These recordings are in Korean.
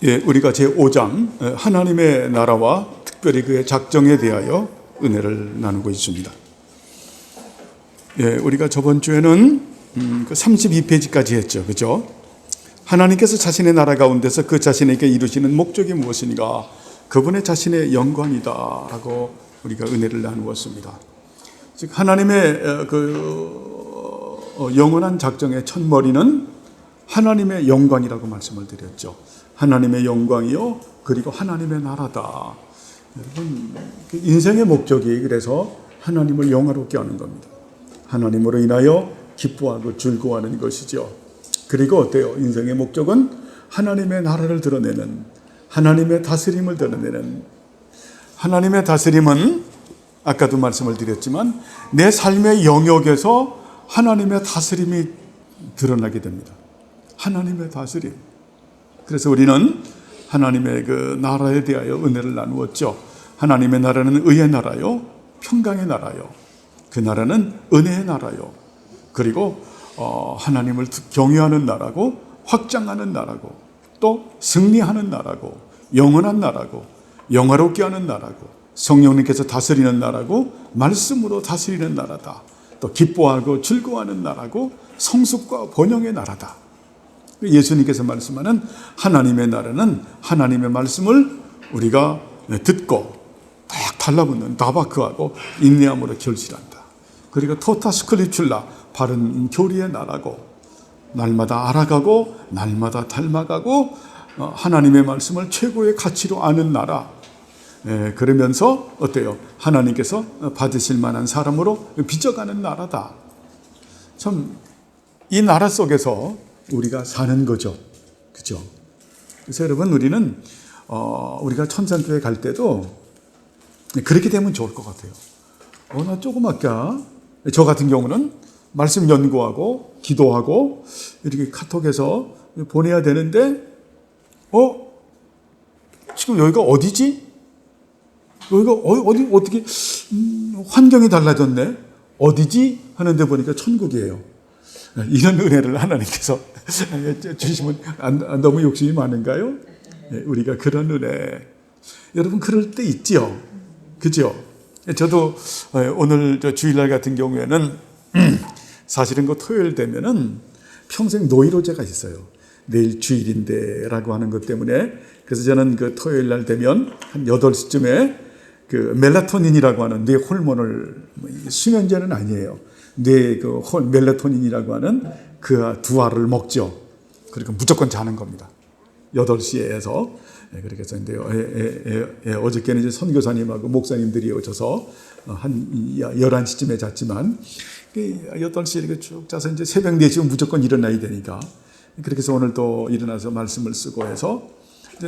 예, 우리가 제5장 하나님의 나라와 특별히 그의 작정에 대하여 은혜를 나누고 있습니다. 예, 우리가 저번 주에는 32페이지까지 했죠. 그죠? 하나님께서 자신의 나라 가운데서 그 자신에게 이루시는 목적이 무엇이니까 그분의 자신의 영광이다 라고 우리가 은혜를 나누었습니다. 즉 하나님의 영원한 작정의 첫머리는 하나님의 영광이라고 말씀을 드렸죠. 하나님의 영광이요, 그리고 하나님의 나라다. 여러분, 인생의 목적이 그래서 하나님을 영화롭게 하는 겁니다. 하나님으로 인하여 기뻐하고 즐거워하는 것이죠. 그리고 어때요? 인생의 목적은 하나님의 나라를 드러내는, 하나님의 다스림을 드러내는. 하나님의 다스림은 아까도 말씀을 드렸지만 내 삶의 영역에서 하나님의 다스림이 드러나게 됩니다. 하나님의 다스림. 그래서 우리는 하나님의 그 나라에 대하여 은혜를 나누었죠. 하나님의 나라는 의의 나라요, 평강의 나라요, 그 나라는 은혜의 나라요, 그리고 하나님을 경외하는 나라고, 확장하는 나라고, 또 승리하는 나라고, 영원한 나라고, 영화롭게 하는 나라고, 성령님께서 다스리는 나라고, 말씀으로 다스리는 나라다. 또 기뻐하고 즐거워하는 나라고, 성숙과 번영의 나라다. 예수님께서 말씀하는 하나님의 나라는 하나님의 말씀을 우리가 듣고 딱 달라붙는 다바크하고 인내함으로 결실한다. 그리고 토타 스크립출라, 바른 교리의 나라고, 날마다 알아가고 날마다 닮아가고 하나님의 말씀을 최고의 가치로 아는 나라. 그러면서 어때요? 하나님께서 받으실 만한 사람으로 빚어가는 나라다. 참 이 나라 속에서 우리가 사는 거죠. 그죠? 그래서 여러분, 우리는 우리가 천상교회 갈 때도 그렇게 되면 좋을 것 같아요. 나 조금 아까 저 같은 경우는 말씀 연구하고 기도하고 이렇게 카톡해서 보내야 되는데 지금 여기가 어디지? 여기가 어떻게 환경이 달라졌네? 어디지? 하는데 보니까 천국이에요. 이런 은혜를 하나님께서 주시면 너무 욕심이 많은가요? 우리가 그런 은혜, 여러분 그럴 때 있죠. 그죠? 저도 오늘 주일날 같은 경우에는 사실은 그 토요일 되면은 평생 노이로제가 있어요. 내일 주일인데 라고 하는 것 때문에. 그래서 저는 그 토요일 날 되면 한 8시쯤에 그 멜라토닌이라고 하는 뇌 호르몬을, 수면제는 아니에요. 뇌 그 멜라토닌이라고 하는 그 두 알을 먹죠. 그러니까 무조건 자는 겁니다. 8시에서. 그렇게 해서 어저께는 이제 선교사님하고 목사님들이 오셔서 한 11시쯤에 잤지만 8시에 이렇게 쭉 자서 이제 새벽 4시면 무조건 일어나야 되니까, 그렇게 해서 오늘 또 일어나서 말씀을 쓰고 해서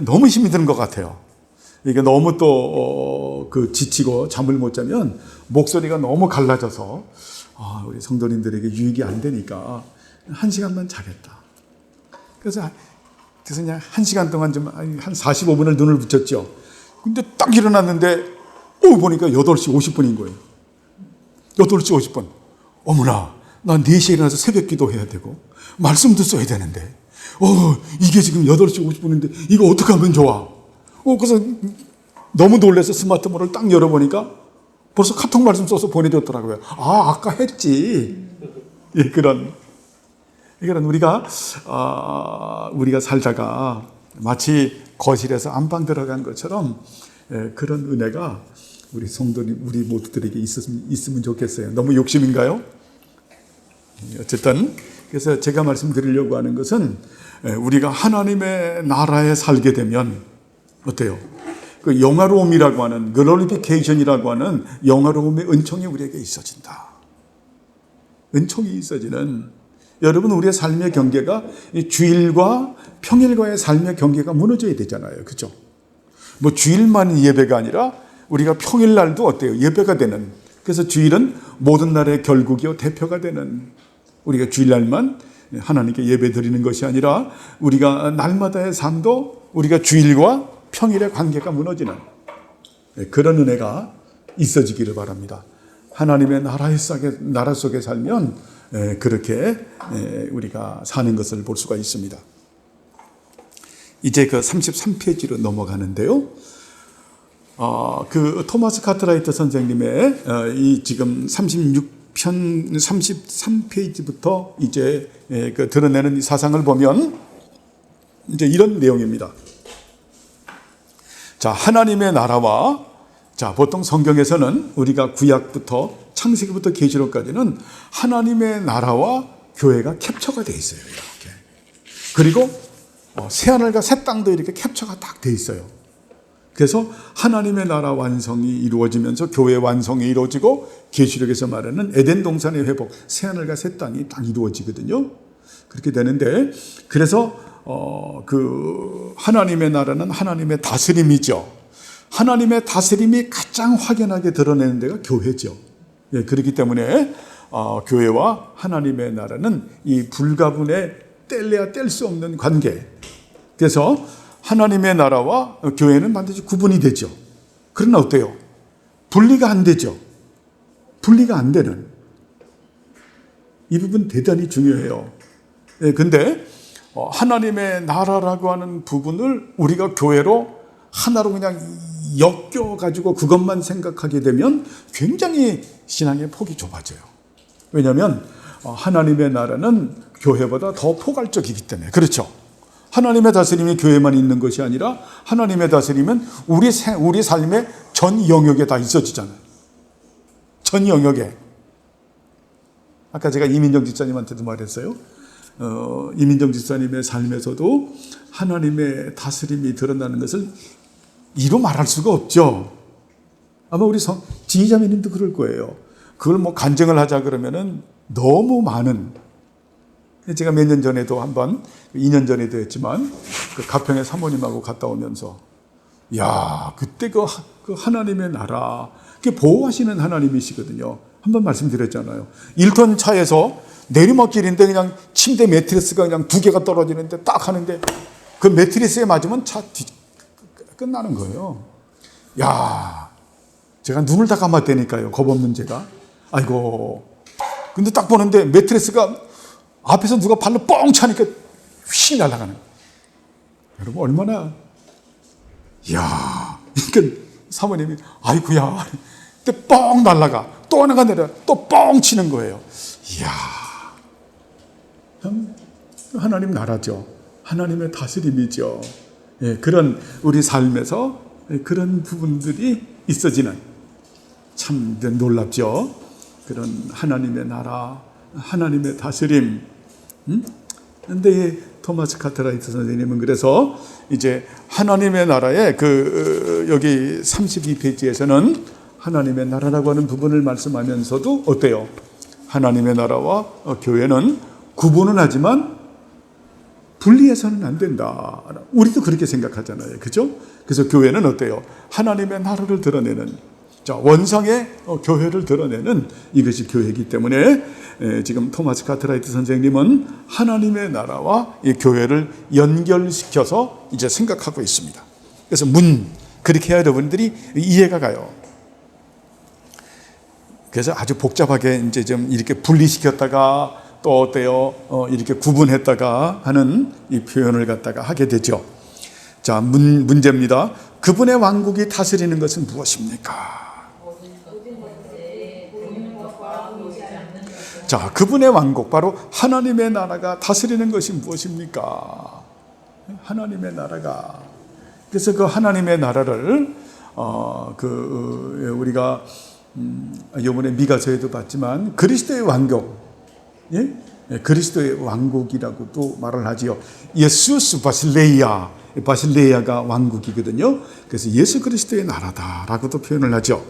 너무 힘이 드는 것 같아요. 이게 너무 또 지치고 잠을 못 자면 목소리가 너무 갈라져서 우리 성도님들에게 유익이 안 되니까 1시간만 자겠다. 그래서 그냥 1시간 동안 좀 한 45분을 눈을 붙였죠. 근데 딱 일어났는데 보니까 8시 50분인 거예요. 8시 50분. 어머나, 나 4시에 일어나서 새벽 기도해야 되고 말씀도 써야 되는데 이게 지금 8시 50분인데 이거 어떻게 하면 좋아? 그래서 너무 놀라서 스마트폰을 딱 열어보니까 벌써 카톡 말씀 써서 보내줬더라고요. 아까 했지. 그런 우리가 살다가 마치 거실에서 안방 들어간 것처럼 그런 은혜가 우리 성도님, 우리 모두들에게 있으면 좋겠어요. 너무 욕심인가요? 어쨌든 그래서 제가 말씀드리려고 하는 것은 우리가 하나님의 나라에 살게 되면 어때요? 그 영화로움이라고 하는, 글로리피케이션이라고 하는 영화로움의 은총이 우리에게 있어진다. 은총이 있어지는, 여러분 우리의 삶의 경계가 주일과 평일과의 삶의 경계가 무너져야 되잖아요. 그죠? 뭐 주일만 예배가 아니라 우리가 평일날도 어때요? 예배가 되는. 그래서 주일은 모든 날의 결국이요, 대표가 되는, 우리가 주일날만 하나님께 예배 드리는 것이 아니라 우리가 날마다의 삶도 우리가 주일과 평일의 관계가 무너지는 그런 은혜가 있어지기를 바랍니다. 하나님의 나라 속에 살면 그렇게 우리가 사는 것을 볼 수가 있습니다. 이제 그 33페이지로 넘어가는데요. 그 토마스 카트라이트 선생님의 이 지금 36편 33페이지부터 이제 그 드러내는 이 사상을 보면 이제 이런 내용입니다. 자, 하나님의 나라와, 자, 보통 성경에서는 우리가 구약부터 창세기부터 계시록까지는 하나님의 나라와 교회가 캡처가 돼 있어요. 이렇게. 그리고 새하늘과 새 땅도 이렇게 캡처가 딱 돼 있어요. 그래서 하나님의 나라 완성이 이루어지면서 교회 완성이 이루어지고 계시록에서 말하는 에덴 동산의 회복, 새하늘과 새 땅이 딱 이루어지거든요. 그렇게 되는데, 그래서 그 하나님의 나라는 하나님의 다스림이죠. 하나님의 다스림이 가장 확연하게 드러내는 데가 교회죠. 예, 그렇기 때문에 교회와 하나님의 나라는 이 불가분의 뗄래야 뗄 수 없는 관계. 그래서 하나님의 나라와 교회는 반드시 구분이 되죠. 그러나 어때요? 분리가 안 되죠. 분리가 안 되는 이 부분 대단히 중요해요. 예, 근데 하나님의 나라라고 하는 부분을 우리가 교회로 하나로 그냥 엮여가지고 그것만 생각하게 되면 굉장히 신앙의 폭이 좁아져요. 왜냐하면 하나님의 나라는 교회보다 더 포괄적이기 때문에. 그렇죠. 하나님의 다스림이 교회만 있는 것이 아니라 하나님의 다스림은 우리 삶의 전 영역에 다 있어지잖아요. 전 영역에. 아까 제가 이민정 집사님한테도 말했어요. 이민정 집사님의 삶에서도 하나님의 다스림이 드러나는 것을 이루 말할 수가 없죠. 아마 우리 지휘자매님도 그럴 거예요. 그걸 뭐 간증을 하자 그러면은 너무 많은. 제가 몇 년 전에도 한번 2년 전에도 했지만 그 가평에 사모님하고 갔다 오면서 야, 그때 그 하나님의 나라, 그게 보호하시는 하나님이시거든요. 한번 말씀드렸잖아요. 1톤 차에서 내리막길인데 그냥 침대 매트리스가 그냥 2개가 떨어지는데 딱 하는데 그 매트리스에 맞으면 차 끝나는 거예요. 야, 제가 눈을 다 감았다니까요. 겁 없는 제가. 아이고. 근데 딱 보는데 매트리스가 앞에서 누가 발로 뻥 차니까 휘 날아가는 거예요. 여러분 얼마나, 이야, 그러니까 사모님이 아이고야, 근데 뻥 날아가, 또 하나가 내려, 또 뻥 치는 거예요. 이야, 참 하나님 나라죠. 하나님의 다스림이죠. 예, 그런 우리 삶에서 그런 부분들이 있어지는 참 놀랍죠. 그런 하나님의 나라, 하나님의 다스림. 근데 토마스 카트라이트 선생님은 그래서 이제 하나님의 나라의 여기 32페이지에서는 하나님의 나라라고 하는 부분을 말씀하면서도 어때요? 하나님의 나라와 교회는 구분은 하지만 분리해서는 안 된다. 우리도 그렇게 생각하잖아요. 그죠? 그래서 교회는 어때요? 하나님의 나라를 드러내는, 자, 원상의 교회를 드러내는 이것이 교회이기 때문에 지금 토마스 카트라이트 선생님은 하나님의 나라와 이 교회를 연결시켜서 이제 생각하고 있습니다. 그래서 그렇게 해야 여러분들이 이해가 가요. 그래서 아주 복잡하게 이제 좀 이렇게 분리시켰다가 또 어때요? 이렇게 구분했다가 하는 이 표현을 갖다가 하게 되죠. 자, 문제입니다. 그분의 왕국이 다스리는 것은 무엇입니까? 자, 그분의 왕국, 바로 하나님의 나라가 다스리는 것이 무엇입니까? 하나님의 나라가. 그래서 그 하나님의 나라를 우리가 이번에 미가서에도 봤지만 그리스도의 왕국, 예? 그리스도의 왕국이라고도 말을 하지요. 예수스 바실레이아가 왕국이거든요. 그래서 예수 그리스도의 나라다라고도 표현을 하죠.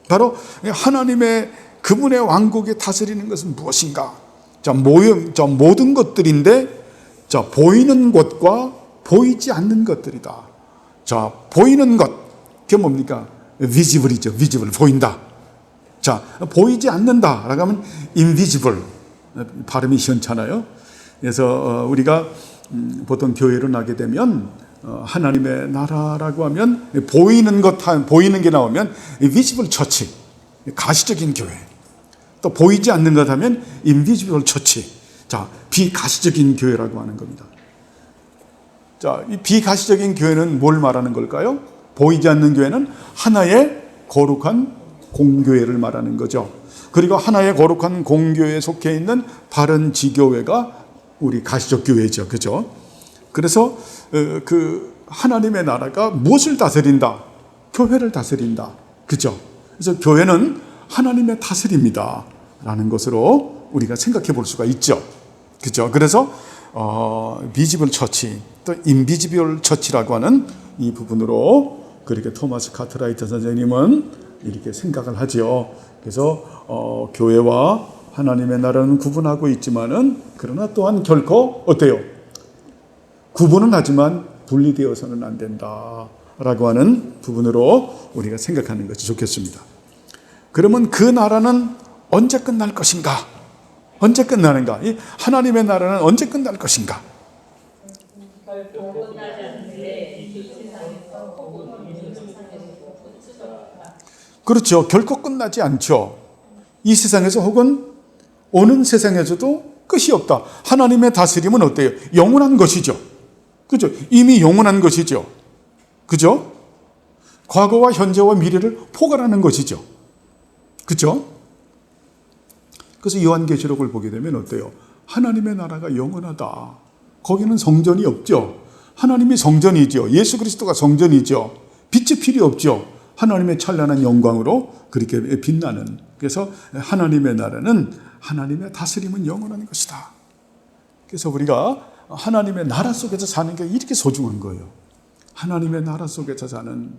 바로 하나님의 그분의 왕국이 다스리는 것은 무엇인가? 자, 모든 것들인데, 자, 보이는 것과 보이지 않는 것들이다. 자, 보이는 것, 그게 뭡니까? visible이죠. visible, 보인다. 자, 보이지 않는다라고 하면 invisible. 발음이 시원찮아요. 그래서 우리가 보통 교회로 나게 되면 하나님의 나라라고 하면 보이는 게 나오면 visible church, 가시적인 교회. 또 보이지 않는 것 하면 invisible church. 자, 비가시적인 교회라고 하는 겁니다. 자, 이 비가시적인 교회는 뭘 말하는 걸까요? 보이지 않는 교회는 하나의 거룩한 공교회를 말하는 거죠. 그리고 하나의 거룩한 공교회에 속해 있는 다른 지교회가 우리 가시적 교회죠. 그죠? 그래서 그 하나님의 나라가 무엇을 다스린다? 교회를 다스린다. 그죠? 그래서 교회는 하나님의 다스립니다. 라는 것으로 우리가 생각해 볼 수가 있죠. 그죠? 그래서 비지블 처치, 또 인비지블 처치라고 하는 이 부분으로 그렇게 토마스 카트라이트 선생님은 이렇게 생각을 하죠. 그래서 교회와 하나님의 나라는 구분하고 있지만은 그러나 또한 결코 어때요? 구분은 하지만 분리되어서는 안 된다라고 하는 부분으로 우리가 생각하는 것이 좋겠습니다. 그러면 그 나라는 언제 끝날 것인가? 언제 끝나는가? 이 하나님의 나라는 언제 끝날 것인가? 그렇죠. 결코 끝나지 않죠. 이 세상에서 혹은 오는 세상에서도 끝이 없다. 하나님의 다스림은 어때요? 영원한 것이죠. 그죠? 이미 영원한 것이죠. 그죠? 과거와 현재와 미래를 포괄하는 것이죠. 그죠? 그래서 요한계시록을 보게 되면 어때요? 하나님의 나라가 영원하다. 거기는 성전이 없죠. 하나님이 성전이죠. 예수 그리스도가 성전이죠. 빛이 필요 없죠. 하나님의 찬란한 영광으로 그렇게 빛나는. 그래서 하나님의 나라는 하나님의 다스림은 영원한 것이다. 그래서 우리가 하나님의 나라 속에서 사는 게 이렇게 소중한 거예요. 하나님의 나라 속에서 사는.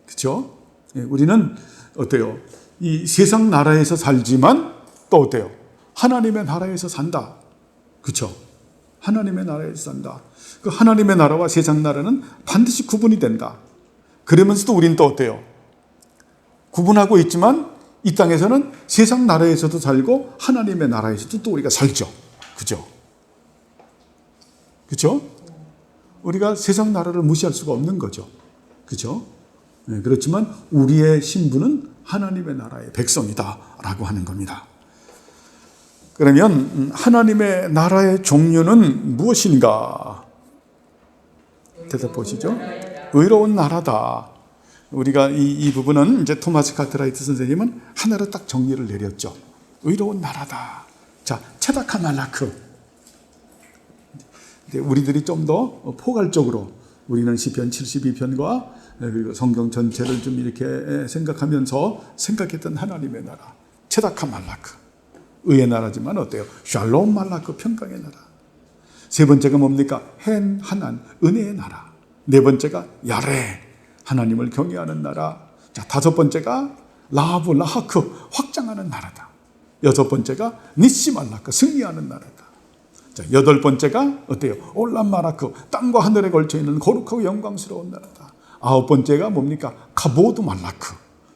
그렇죠? 우리는 어때요? 이 세상 나라에서 살지만 또 어때요? 하나님의 나라에서 산다. 그렇죠? 하나님의 나라에서 산다. 그 하나님의 나라와 세상 나라는 반드시 구분이 된다. 그러면서도 우리는 또 어때요? 구분하고 있지만 이 땅에서는 세상 나라에서도 살고 하나님의 나라에서도 또 우리가 살죠. 그죠? 그죠? 우리가 세상 나라를 무시할 수가 없는 거죠. 그죠? 네, 그렇지만 우리의 신분은 하나님의 나라의 백성이다라고 하는 겁니다. 그러면 하나님의 나라의 종류는 무엇인가? 대답 보시죠. 의로운 나라다. 우리가 이 부분은 이제 토마스 카트라이트 선생님은 하나로 딱 정리를 내렸죠. 의로운 나라다. 자, 체다카 말라크. 우리들이 좀 더 포괄적으로 우리는 시편 72편과 그리고 성경 전체를 좀 이렇게 생각하면서 생각했던 하나님의 나라. 체다카 말라크. 의의 나라지만 어때요? 샬롬 말라크. 평강의 나라. 세 번째가 뭡니까? 헨 하난. 은혜의 나라. 네 번째가 야레. 하나님을 경외하는 나라. 자, 다섯 번째가 라하브 라하크. 확장하는 나라다. 여섯 번째가 니시 말라크. 승리하는 나라다. 자, 여덟 번째가 어때요? 올람 마라크. 땅과 하늘에 걸쳐 있는 거룩하고 영광스러운 나라다. 아홉 번째가 뭡니까? 카보드 말라크.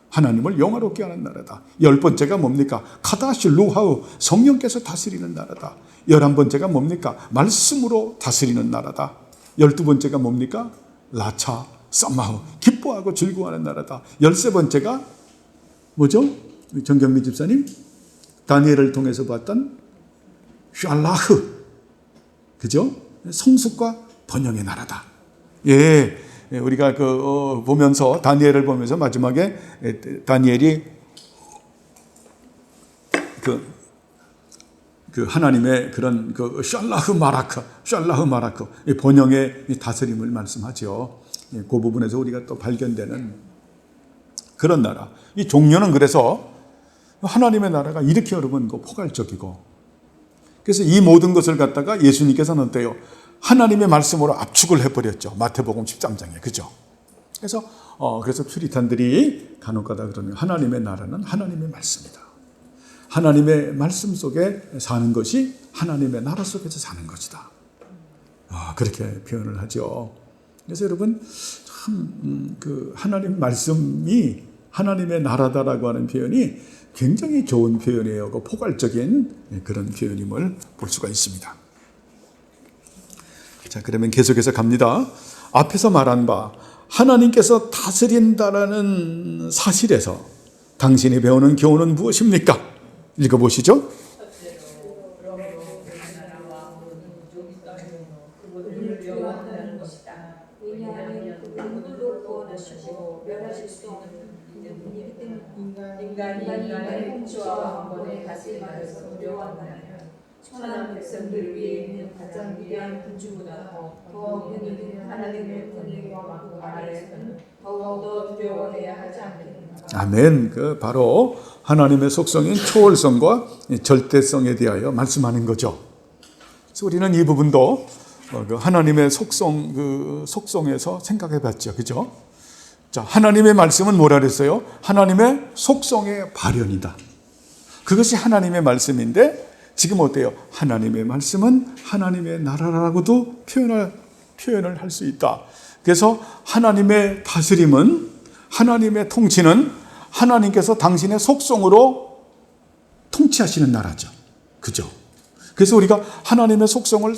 하나님을 영화롭게 하는 나라다. 열 번째가 뭡니까? 카다시 루하우. 성령께서 다스리는 나라다. 11번째가 뭡니까? 말씀으로 다스리는 나라다. 12번째가 뭡니까? 라차 쌈마우. 기뻐하고 즐거워하는 나라다. 13번째가 뭐죠? 정경미 집사님 다니엘을 통해서 봤던 샬라흐. 그죠? 성숙과 번영의 나라다. 예, 우리가 보면서 다니엘을 보면서 마지막에 다니엘이 그 하나님의 그런 샬라흐 마라크 번영의 다스림을 말씀하죠. 그 부분에서 우리가 또 발견되는 그런 나라. 이 종류는 그래서 하나님의 나라가 이렇게 여러분 포괄적이고. 그래서 이 모든 것을 갖다가 예수님께서는 어때요? 하나님의 말씀으로 압축을 해버렸죠. 마태복음 13장에. 그죠? 그래서 퓨리탄들이 간혹가다 그러면 하나님의 나라는 하나님의 말씀이다. 하나님의 말씀 속에 사는 것이 하나님의 나라 속에서 사는 것이다. 그렇게 표현을 하죠. 그래서 여러분 참 하나님 말씀이 하나님의 나라다라고 하는 표현이 굉장히 좋은 표현이에요. 포괄적인 그런 표현임을 볼 수가 있습니다. 자, 그러면 계속해서 갑니다. 앞에서 말한 바 하나님께서 다스린다라는 사실에서 당신이 배우는 교훈은 무엇입니까? 읽어보시죠. 것이다. 왜냐하면 그는 누구도 구원하시고 멸하실 수 없는 분이기 때문이다. 인간의 홍치와 왕권에 다스림하여서 두려워한다면 천한 백성들 위에 있는 가장 위대한 군주보다 더 있는 하나님의 권능과 왕국 아래에서는 더욱더 두려워해야 하지 않겠는가. 아멘. 그 바로 하나님의 속성인 초월성과 절대성에 대하여 말씀하는 거죠. 그래서 우리는 이 부분도 그 하나님의 속성에서 생각해 봤죠. 그죠? 자, 하나님의 말씀은 뭐라 그랬어요? 하나님의 속성의 발현이다. 그것이 하나님의 말씀인데 지금 어때요? 하나님의 말씀은 하나님의 나라라고도 표현을 할 수 있다. 그래서 하나님의 다스림은, 하나님의 통치는 하나님께서 당신의 속성으로 통치하시는 나라죠. 그죠? 그래서 우리가 하나님의 속성을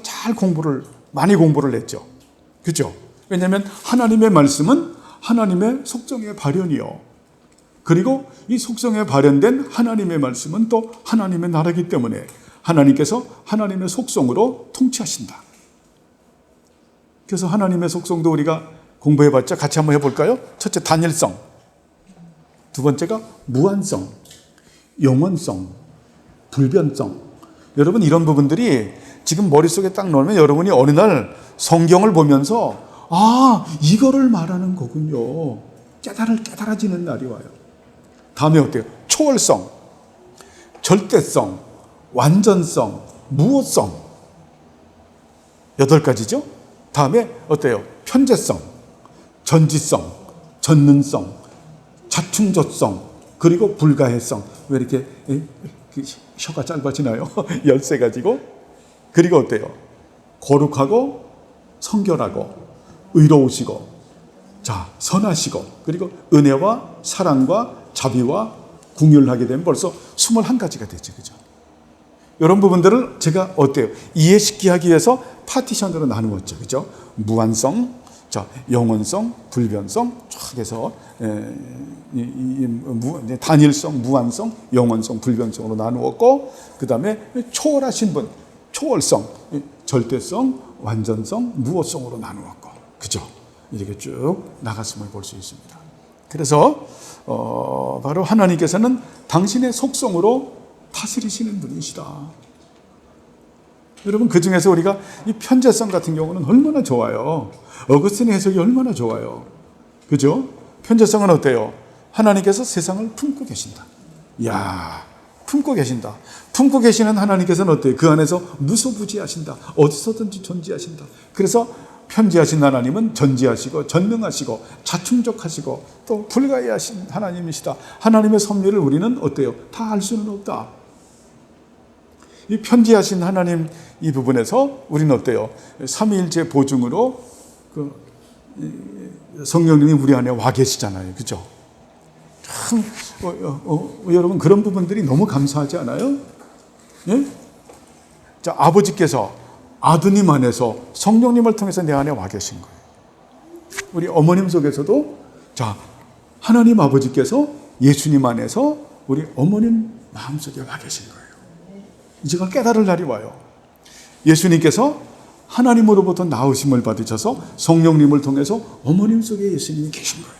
많이 공부를 했죠. 그죠? 왜냐하면 하나님의 말씀은 하나님의 속성의 발현이요. 그리고 이 속성에 발현된 하나님의 말씀은 또 하나님의 나라이기 때문에 하나님께서 하나님의 속성으로 통치하신다. 그래서 하나님의 속성도 우리가 공부해봤자 같이 한번 해볼까요? 첫째, 단일성. 두 번째가 무한성, 영원성, 불변성. 여러분, 이런 부분들이 지금 머릿속에 딱 넣으면 여러분이 어느 날 성경을 보면서 이거를 말하는 거군요. 깨달아지는 날이 와요. 다음에 어때요? 초월성, 절대성, 완전성, 무호성. 8가지죠? 다음에 어때요? 편재성, 전지성, 전능성, 자충조성, 그리고 불가해성. 왜 이렇게 혀가 짧아지나요? 13가지고. 그리고 어때요? 거룩하고 성결하고 의로우시고, 자, 선하시고, 그리고 은혜와 사랑과 자비와 궁휼하게 되면 벌써 21가지가 되죠. 그죠? 이런 부분들을 제가 어때요? 이해시키기 하기 위해서 파티션으로 나누었죠. 그죠? 무한성, 자, 영원성, 불변성, 쫙 해서 단일성, 무한성, 영원성, 불변성으로 나누었고, 그 다음에 초월하신 분, 초월성, 절대성, 완전성, 무호성으로 나누었고, 그죠? 이렇게 쭉 나갔음을 볼 수 있습니다. 그래서 바로 하나님께서는 당신의 속성으로 다스리시는 분이시다. 여러분, 그 중에서 우리가 이 편재성 같은 경우는 얼마나 좋아요. 어거스틴의 해석이 얼마나 좋아요. 그죠? 편재성은 어때요? 하나님께서 세상을 품고 계신다. 이야, 품고 계신다. 품고 계시는 하나님께서는 어때요? 그 안에서 무소부지하신다. 어디서든지 존재하신다. 그래서 편지하신 하나님은 전지하시고 전능하시고 자충족하시고 또 불가해하신 하나님이시다. 하나님의 섭리를 우리는 어때요? 다 알 수는 없다. 이 편지하신 하나님 이 부분에서 우리는 어때요? 삼위일체 보증으로 성령님이 우리 안에 와 계시잖아요. 그죠? 참 여러분, 그런 부분들이 너무 감사하지 않아요? 예? 자, 아버지께서 아드님 안에서 성령님을 통해서 내 안에 와 계신 거예요. 우리 어머님 속에서도, 자, 하나님 아버지께서 예수님 안에서 우리 어머님 마음속에 와 계신 거예요. 이제 그걸 깨달을 날이 와요. 예수님께서 하나님으로부터 나으심을 받으셔서 성령님을 통해서 어머님 속에 예수님이 계신 거예요.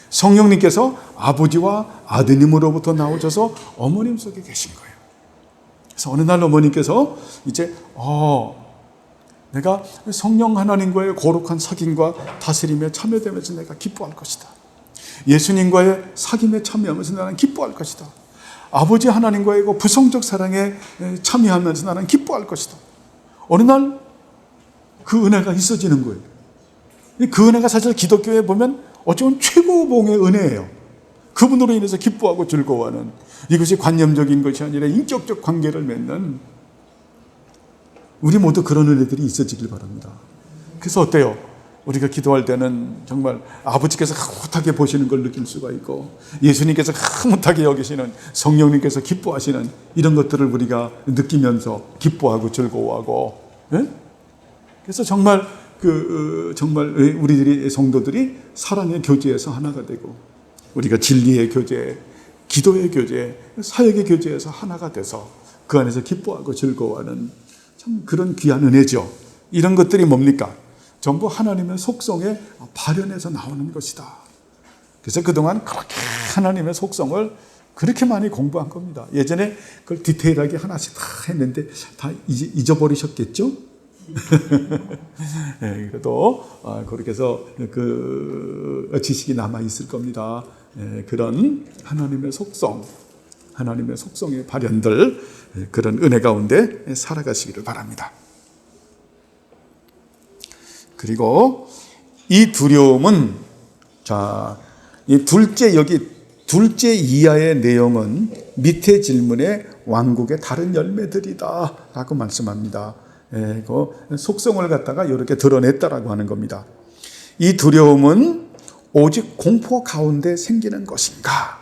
성령님께서 아버지와 아드님으로부터 나오셔서 어머님 속에 계신 거예요. 그래서 어느 날 어머니께서 이제 내가 성령 하나님과의 거룩한 사귐과 다스림에 참여되면서 내가 기뻐할 것이다. 예수님과의 사귐에 참여하면서 나는 기뻐할 것이다. 아버지 하나님과의 그 부성적 사랑에 참여하면서 나는 기뻐할 것이다. 어느 날 그 은혜가 있어지는 거예요. 그 은혜가 사실 기독교에 보면 어쩌면 최고봉의 은혜예요. 그분으로 인해서 기뻐하고 즐거워하는, 이것이 관념적인 것이 아니라 인격적 관계를 맺는, 우리 모두 그런 은혜들이 있어지길 바랍니다. 그래서 어때요? 우리가 기도할 때는 정말 아버지께서 흐뭇하게 보시는 걸 느낄 수가 있고, 예수님께서 흐뭇하게 여기시는, 성령님께서 기뻐하시는 이런 것들을 우리가 느끼면서 기뻐하고 즐거워하고, 예? 그래서 정말 정말 우리들이 성도들이 사랑의 교제에서 하나가 되고, 우리가 진리의 교제, 기도의 교제, 사역의 교제에서 하나가 돼서 그 안에서 기뻐하고 즐거워하는 참 그런 귀한 은혜죠. 이런 것들이 뭡니까? 전부 하나님의 속성에 발현해서 나오는 것이다. 그래서 그동안 그렇게 하나님의 속성을 그렇게 많이 공부한 겁니다. 예전에 그걸 디테일하게 하나씩 다 했는데 다 잊어버리셨겠죠? 네, 그래도 그렇게 해서 그 지식이 남아 있을 겁니다. 그런 하나님의 속성의 발현들, 그런 은혜 가운데 살아가시기를 바랍니다. 그리고 이 두려움은, 자, 이 둘째 이하의 내용은 밑에 질문에 왕국의 다른 열매들이다 라고 말씀합니다. 그 속성을 갖다가 이렇게 드러냈다라고 하는 겁니다. 이 두려움은 오직 공포 가운데 생기는 것인가?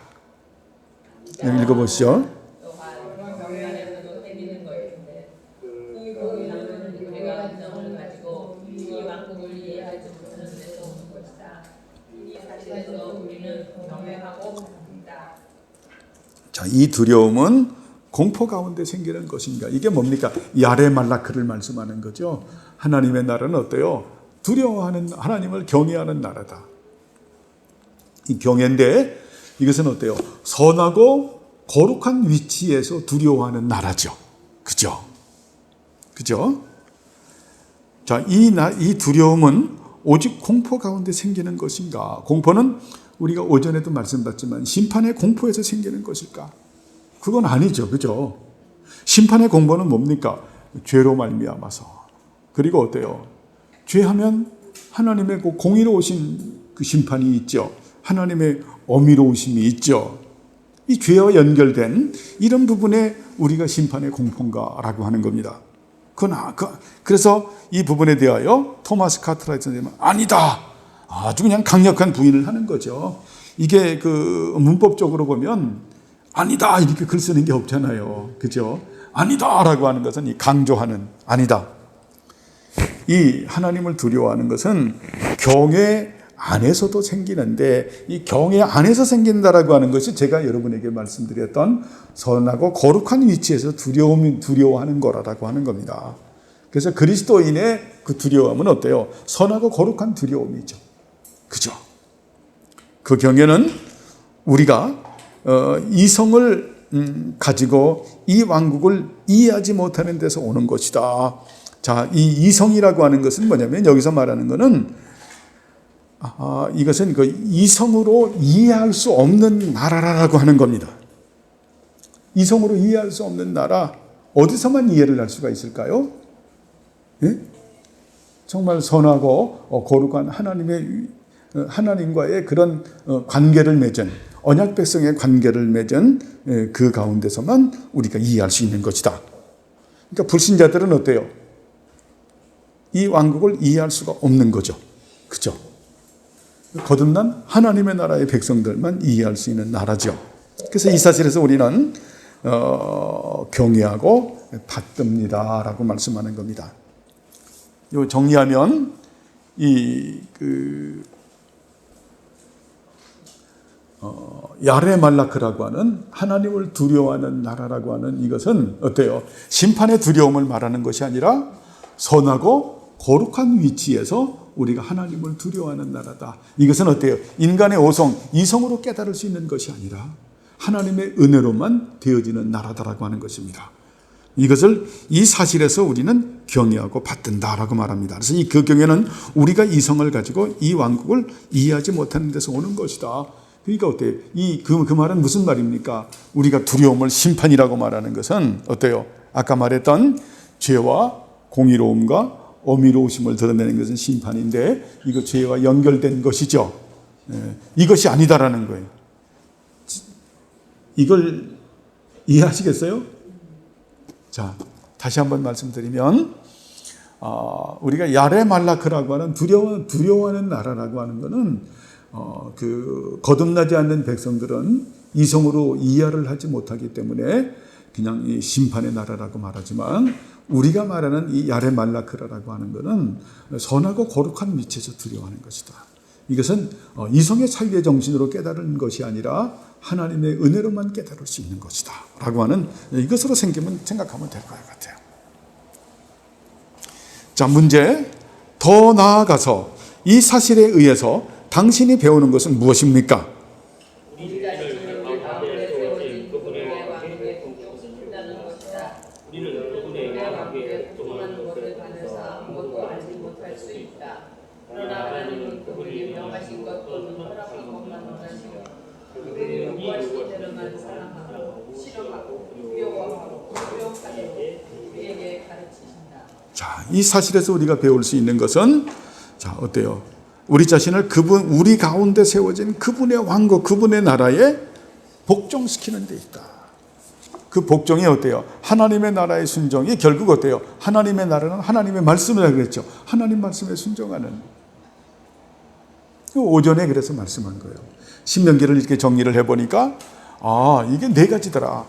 읽어보시죠. 자, 이 두려움은 공포 가운데 생기는 것인가? 이게 뭡니까? 야레말라크를 말씀하는 거죠. 하나님의 나라는 어때요? 두려워하는, 하나님을 경외하는 나라다. 이 경외인데 이것은 어때요? 선하고 거룩한 위치에서 두려워하는 나라죠. 그죠? 자, 이 두려움은 오직 공포 가운데 생기는 것인가? 공포는 우리가 오전에도 말씀드렸지만 심판의 공포에서 생기는 것일까? 그건 아니죠. 그죠? 심판의 공포는 뭡니까? 죄로 말미암아서. 그리고 어때요? 죄하면 하나님의 그 공의로우신 그 심판이 있죠. 하나님의 어미로우심이 있죠. 이 죄와 연결된 이런 부분에 우리가 심판의 공포인가라고 하는 겁니다. 그래서 이 부분에 대하여 토마스 카트라이트 선생님은 아니다. 아주 그냥 강력한 부인을 하는 거죠. 이게 그 문법적으로 보면 아니다 이렇게 글 쓰는 게 없잖아요. 그죠? 아니다라고 하는 것은 이 강조하는 아니다. 이 하나님을 두려워하는 것은 경외 안에서도 생기는데 이 경외 안에서 생긴다라고 하는 것이 제가 여러분에게 말씀드렸던 선하고 거룩한 위치에서 두려워하는 거라고 하는 겁니다. 그래서 그리스도인의 그 두려움은 어때요? 선하고 거룩한 두려움이죠. 그죠? 그 경외는 우리가 이성을 가지고 이 왕국을 이해하지 못하는 데서 오는 것이다. 자, 이 이성이라고 하는 것은 뭐냐면 여기서 말하는 것은 이것은 그 이성으로 이해할 수 없는 나라라고 하는 겁니다. 이성으로 이해할 수 없는 나라, 어디서만 이해를 할 수가 있을까요? 예? 정말 선하고 거룩한 하나님과의 그런 관계를 맺은, 언약 백성의 관계를 맺은 그 가운데서만 우리가 이해할 수 있는 것이다. 그러니까 불신자들은 어때요? 이 왕국을 이해할 수가 없는 거죠. 그죠? 거듭난 하나님의 나라의 백성들만 이해할 수 있는 나라죠. 그래서 이 사실에서 우리는 경외하고 받듭니다라고 말씀하는 겁니다. 요 정리하면 야레말라크라고 하는 하나님을 두려워하는 나라라고 하는 이것은 어때요? 심판의 두려움을 말하는 것이 아니라 선하고 거룩한 위치에서 우리가 하나님을 두려워하는 나라다. 이것은 어때요? 인간의 이성으로 깨달을 수 있는 것이 아니라 하나님의 은혜로만 되어지는 나라다라고 하는 것입니다. 이것을 이 사실에서 우리는 경외하고 받든다라고 말합니다. 그래서 그 경외는 우리가 이성을 가지고 이 왕국을 이해하지 못하는 데서 오는 것이다. 그러니까 어때요? 그 말은 무슨 말입니까? 우리가 두려움을 심판이라고 말하는 것은 어때요? 아까 말했던 죄와 공의로움과 어미로우심을 드러내는 것은 심판인데 이거 죄와 연결된 것이죠. 이것이 아니다라는 거예요. 이걸 이해하시겠어요? 자, 다시 한번 말씀드리면 우리가 야레말라크라고 하는 두려워하는 나라라고 하는 것은 그 거듭나지 않는 백성들은 이성으로 이해를 하지 못하기 때문에 그냥 이 심판의 나라라고 말하지만 우리가 말하는 이 야레말라크라고 하는 것은 선하고 거룩한 위치에서 두려워하는 것이다. 이것은 이성의 차이의 정신으로 깨달은 것이 아니라 하나님의 은혜로만 깨달을 수 있는 것이다 라고 하는 이것으로 생각하면 될 것 같아요. 자, 문제. 더 나아가서 이 사실에 의해서 당신이 배우는 것은 무엇입니까? 우리가 지금 가운데 세워진 그분의 왕국에 복종시킨다는 것이다. 우리는 그분의 왕국에 복종하는 것에 관해서 아무것도 알지 못할 수 있다. 그러나 하나님은 그분이 명하신 것 또는 허락한 것만 원하시고 그분이 요구하신 대로만 사랑하고 실험하고 두려워하고 두려워하도록 우리에게 가르치신다. 자, 이 사실에서 우리가 배울 수 있는 것은 자, 어때요? 우리 자신을 우리 가운데 세워진 그분의 왕국, 그분의 나라에 복종시키는 데 있다. 그 복종이 어때요? 하나님의 나라의 순종이 결국 어때요? 하나님의 나라는 하나님의 말씀이라 그랬죠. 하나님 말씀에 순종하는. 오전에 그래서 말씀한 거예요. 신명기를 이렇게 정리를 해보니까 이게 네 가지더라.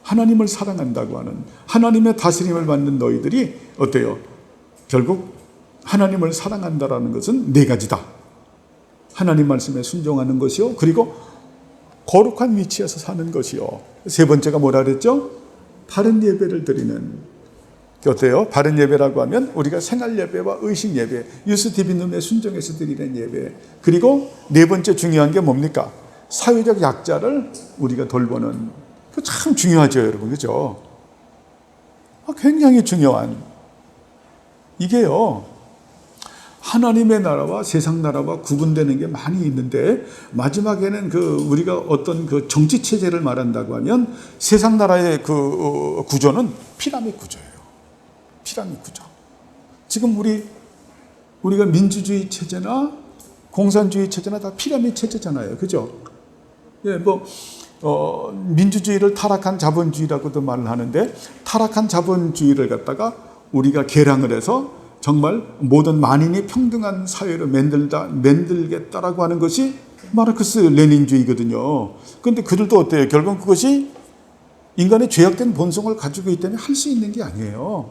하나님을 사랑한다고 하는, 하나님의 다스림을 받는 너희들이 어때요? 결국 하나님을 사랑한다라는 것은 네 가지다. 하나님 말씀에 순종하는 것이요. 그리고 거룩한 위치에서 사는 것이요. 세 번째가 뭐라 그랬죠? 바른 예배를 드리는. 어때요? 바른 예배라고 하면 우리가 생활 예배와 의식 예배, 유스티비눔에 순종해서 드리는 예배. 그리고 네 번째 중요한 게 뭡니까? 사회적 약자를 우리가 돌보는. 그 참 중요하죠, 여러분. 그죠? 굉장히 중요한. 이게요. 하나님의 나라와 세상 나라와 구분되는 게 많이 있는데 마지막에는 우리가 어떤 정치 체제를 말한다고 하면 세상 나라의 구조는 피라미드 구조예요. 피라미드 구조. 지금 우리가 민주주의 체제나 공산주의 체제나 다 피라미드 체제잖아요. 그죠? 예, 민주주의를 타락한 자본주의라고도 말을 하는데 타락한 자본주의를 갖다가 우리가 개량을 해서 정말 모든 만인이 평등한 사회를 만들겠다라고 하는 것이 마르크스 레닌주의거든요. 그런데 그들도 어때요? 결국 그것이 인간의 죄악된 본성을 가지고 있기 때문에 할 수 있는 게 아니에요.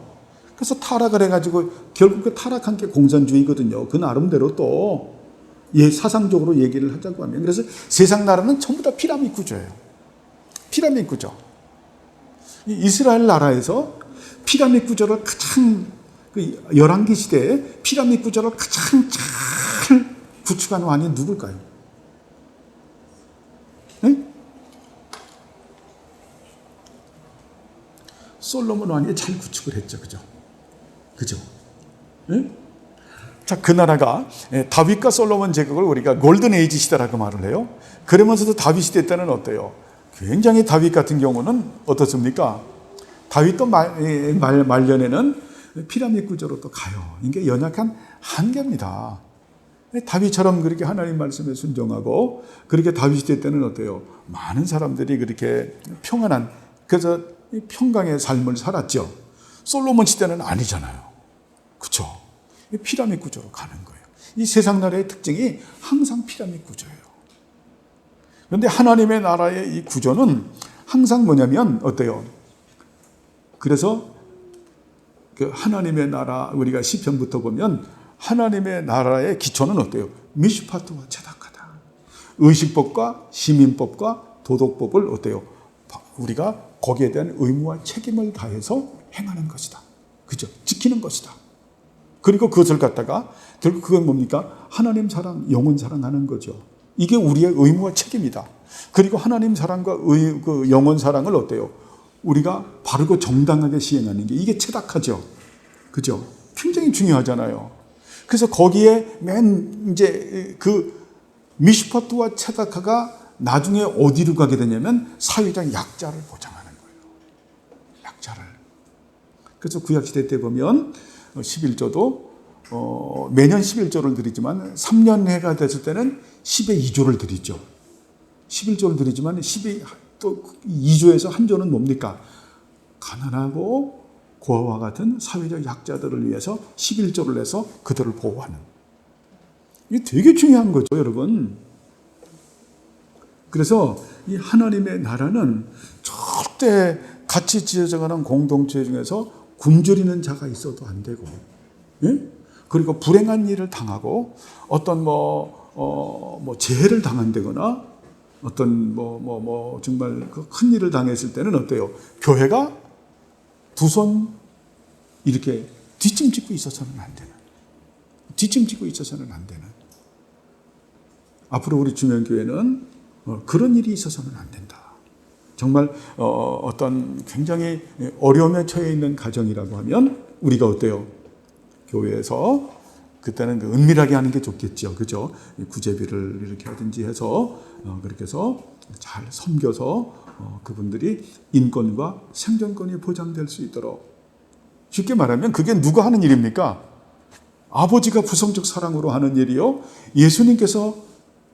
그래서 타락을 해가지고 결국 그 타락한 게 공산주의거든요. 그 나름대로 또 사상적으로 얘기를 하자고 하면. 그래서 세상 나라는 전부 다 피라미드 구조예요. 피라미드 구조. 이스라엘 나라에서 피라미드 구조를 가장 열왕기 시대에 피라미드 구조를 가장 잘 구축한 왕이 누굴까요? 네? 솔로몬 왕이 잘 구축을 했죠. 그죠? 네? 자, 그 나라가 다윗과 솔로몬 제국을 우리가 골든 에이지 시대라고 말을 해요. 그러면서도 다윗 시대 때는 어때요? 굉장히 다윗 같은 경우는 어떻습니까? 다윗도 말년에는 피라미드 구조로 또 가요. 이게 연약한 한계입니다. 다윗처럼 그렇게 하나님 말씀에 순종하고 그렇게 다윗 시대 때는 어때요? 많은 사람들이 그렇게 평안한 그래서 평강의 삶을 살았죠. 솔로몬 시대는 아니잖아요. 그렇죠? 피라미드 구조로 가는 거예요. 이 세상 나라의 특징이 항상 피라미드 구조예요. 그런데 하나님의 나라의 이 구조는 항상 뭐냐면 어때요? 그래서 하나님의 나라 우리가 시편부터 보면 하나님의 나라의 기초는 어때요? 미슈파트와 체닥하다. 의식법과 시민법과 도덕법을 어때요? 우리가 거기에 대한 의무와 책임을 다해서 행하는 것이다. 그죠? 지키는 것이다. 그리고 그것을 갖다가 결국 그건 뭡니까? 하나님 사랑, 영혼 사랑하는 거죠. 이게 우리의 의무와 책임이다. 그리고 하나님 사랑과 영혼 사랑을 어때요? 우리가 바르고 정당하게 시행하는 게 이게 체닥하죠. 그죠? 굉장히 중요하잖아요. 그래서 거기에 이제 미슈파트와 체닥하가 나중에 어디로 가게 되냐면 사회적 약자를 보장하는 거예요. 약자를. 그래서 구약시대 때 보면 11조도 매년 11조를 드리지만 3년 해가 됐을 때는 10의 2조를 드리죠. 11조를 드리지만 10의 또 2조에서 한 조는 뭡니까? 가난하고 고아와 같은 사회적 약자들을 위해서 11조를 해서 그들을 보호하는. 이게 되게 중요한 거죠, 여러분. 그래서 이 하나님의 나라는 절대 같이 지어져가는 공동체 중에서 굶주리는 자가 있어도 안 되고, 예? 그리고 불행한 일을 당하고 어떤 재해를 당한다거나 어떤 정말 큰 일을 당했을 때는 어때요? 교회가 두 손 이렇게 뒷짐짓고 있어서는 안 되는. 뒷짐지고 있어서는 안 되는, 앞으로 우리 주명교회는 그런 일이 있어서는 안 된다. 정말 어떤 굉장히 어려움에 처해 있는 가정이라고 하면 우리가 어때요? 교회에서 그때는 은밀하게 하는 게 좋겠죠. 그죠? 구제비를 이렇게 하든지 해서 그렇게 해서 잘 섬겨서 그분들이 인권과 생존권이 보장될 수 있도록. 쉽게 말하면 그게 누가 하는 일입니까? 아버지가 부성적 사랑으로 하는 일이요. 예수님께서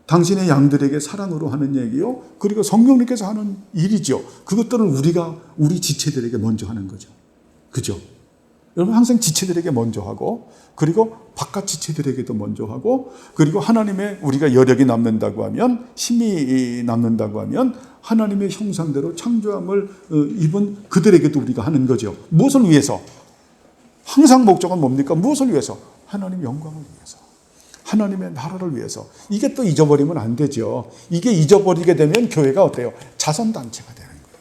당신의 양들에게 사랑으로 하는 얘기요. 그리고 성령님께서 하는 일이죠. 그것들을 우리 지체들에게 먼저 하는 거죠. 그죠? 여러분 항상 지체들에게 먼저 하고, 그리고 바깥 지체들에게도 먼저 하고, 그리고 하나님의 우리가 여력이 남는다고 하면, 힘이 남는다고 하면 하나님의 형상대로 창조함을 입은 그들에게도 우리가 하는 거죠. 무엇을 위해서? 항상 목적은 뭡니까? 무엇을 위해서? 하나님의 영광을 위해서. 하나님의 나라를 위해서. 이게 또 잊어버리면 안 되죠. 이게 잊어버리게 되면 교회가 어때요? 자선단체가 되는 거예요.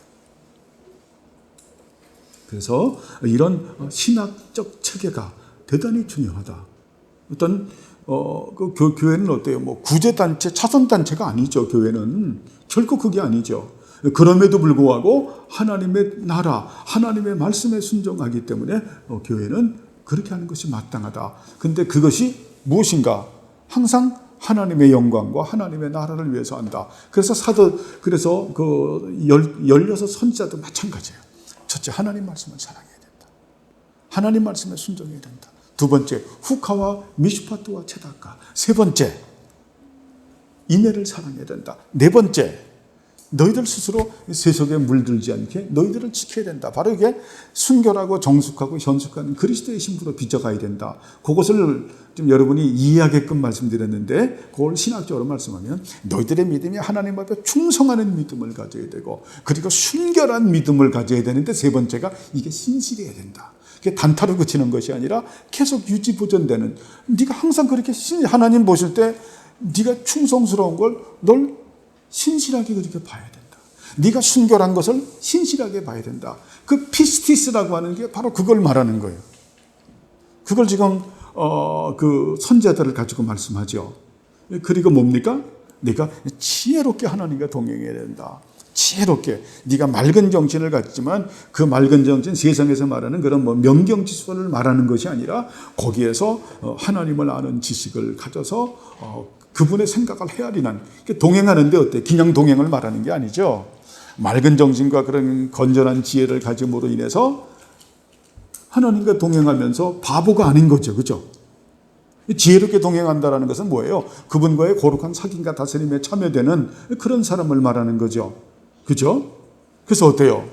그래서 이런 신학적 체계가 대단히 중요하다. 어떤 그 교회는 어때요? 뭐 구제단체, 자선단체가 아니죠. 교회는 결코 그게 아니죠. 그럼에도 불구하고 하나님의 나라, 하나님의 말씀에 순종하기 때문에 교회는 그렇게 하는 것이 마땅하다. 근데 그것이 무엇인가? 항상 하나님의 영광과 하나님의 나라를 위해서 한다. 그래서 그 16 선지자도 마찬가지예요. 첫째, 하나님 말씀을 사랑해야 된다. 하나님 말씀에 순종해야 된다. 두 번째, 후카와 미슈파트와 체다카. 세 번째, 인애를 사랑해야 된다. 네 번째, 너희들 스스로 세속에 물들지 않게 너희들을 지켜야 된다. 바로 이게 순결하고 정숙하고 현숙한 그리스도의 신부로 빚어가야 된다. 그것을 좀 여러분이 이해하게끔 말씀드렸는데, 그걸 신학적으로 말씀하면 너희들의 믿음이 하나님 앞에 충성하는 믿음을 가져야 되고, 그리고 순결한 믿음을 가져야 되는데, 세 번째가 이게 신실해야 된다. 이게 단타로 그치는 것이 아니라 계속 유지 보존되는, 네가 항상 그렇게 하나님 보실 때 네가 충성스러운 걸 널 신실하게 그렇게 봐야 된다. 네가 순결한 것을 신실하게 봐야 된다. 그 피스티스라고 하는 게 바로 그걸 말하는 거예요. 그걸 지금 그 선지자들을 가지고 말씀하죠. 그리고 뭡니까? 네가 지혜롭게 하나님과 동행해야 된다. 지혜롭게. 네가 맑은 정신을 갖지만 그 맑은 정신, 세상에서 말하는 그런 명경지수를 말하는 것이 아니라 거기에서 하나님을 아는 지식을 가져서 그분의 생각을 헤아리는, 동행하는데 어때? 그냥 동행을 말하는 게 아니죠. 맑은 정신과 그런 건전한 지혜를 가짐으로 인해서 하나님과 동행하면서 바보가 아닌 거죠. 그죠? 지혜롭게 동행한다는 것은 뭐예요? 그분과의 거룩한 사귐과 다스림에 참여되는 그런 사람을 말하는 거죠. 그죠? 그래서 어때요?